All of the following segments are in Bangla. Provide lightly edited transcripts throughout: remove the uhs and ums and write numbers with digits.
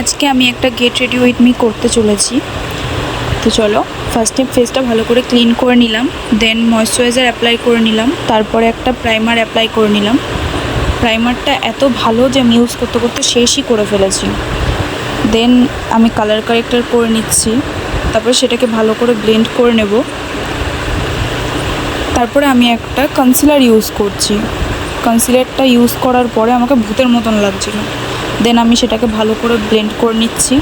আজকে আমি একটা গেট রেডি উইথ মি করতে চলেছি। তো চলো, ফার্স্টে ফেসটা ভালো করে ক্লিন করে নিলাম, দেন ময়শ্চারাইজার অ্যাপ্লাই করে নিলাম, তারপরে একটা প্রাইমার অ্যাপ্লাই করে নিলাম। প্রাইমারটা এত ভালো যে আমি ইউজ করতে করতে শেষই করে ফেলেছি। দেন আমি কালার কারেক্টার করে নিচ্ছি, তারপরে সেটাকে ভালো করে ব্লেন্ড করে নেব। তারপরে আমি একটা কনসিলার ইউজ করছি। কনসিলারটা ইউজ করার পরে আমাকে ভূতের মতন লাগছিল। দেন আমি সেটাকে ভালো করে ব্লেন্ড করে নিচ্ছি।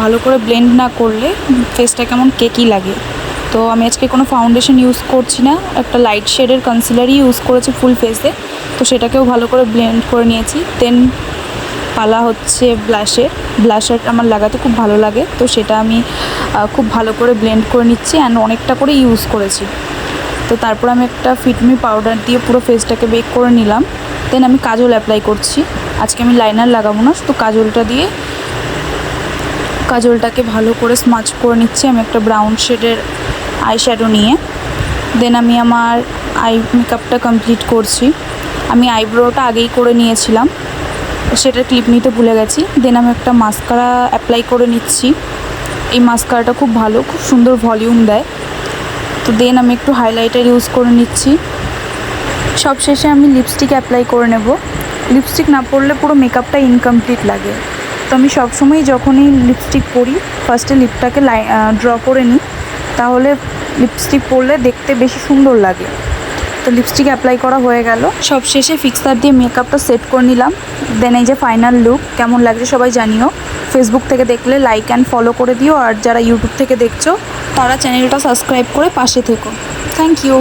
ভালো করে ব্লেন্ড না করলে ফেসটা কেমন কেকি লাগে। তো আমি আজকে কোনো ফাউন্ডেশন ইউজ করছি না, একটা লাইট শেডের কনসিলারই ইউজ করেছি ফুল ফেসে। তো সেটাকেও ভালো করে ব্লেন্ড করে নিয়েছি। দেন পালা হচ্ছে ব্লাশার আমার লাগাতে খুব ভালো লাগে, তো সেটা আমি খুব ভালো করে ব্লেন্ড করে নিচ্ছি অ্যান্ড অনেকটা করে ইউজ করেছি। তো তারপর আমি একটা ফিটমি পাউডার দিয়ে পুরো ফেসটাকে বেক করে নিলাম। দেন আমি কাজল অ্যাপ্লাই করছি। আজকে আমি লাইনার লাগাবো না, শুধু কাজলটা দিয়ে কাজলটাকে ভালো করে স্মাচ করে নিচ্ছি আমি একটা ব্রাউন শেডের আই শ্যাডো নিয়ে। দেন আমি আমার আই মেকআপটা কমপ্লিট করছি। আমি আইব্রোটা আগেই করে নিয়েছিলাম, সেটা ক্লিপ নিতে ভুলে গেছি। দেন আমি একটা মাস্কারা অ্যাপ্লাই করে নিচ্ছি। এই মাস্কারাটা খুব ভালো, খুব সুন্দর ভলিউম দেয়। তো দেন আমি একটু হাইলাইটার ইউজ করে নিচ্ছি। সব শেষে আমি লিপস্টিক অ্যাপ্লাই করে নেব। লিপস্টিক না পরলে পুরো মেকআপটা ইনকমপ্লিট লাগে। তো আমি সবসময়ই যখনই লিপস্টিক পরি ফার্স্টে লিপটাকে ড্র করে নিই, তাহলে লিপস্টিক পরলে দেখতে বেশি সুন্দর লাগে। তো লিপস্টিক অ্যাপ্লাই করা হয়ে গেল। সব শেষে ফিক্সার দিয়ে মেকআপটা সেট করে নিলাম। দেন এই যে ফাইনাল লুক, কেমন লাগছে সবাই জানিও। ফেসবুক থেকে দেখলে লাইক অ্যান্ড ফলো করে দিও, আর যারা ইউটিউব থেকে দেখছো তারা চ্যানেলটা সাবস্ক্রাইব করে পাশে থেকো। Thank you.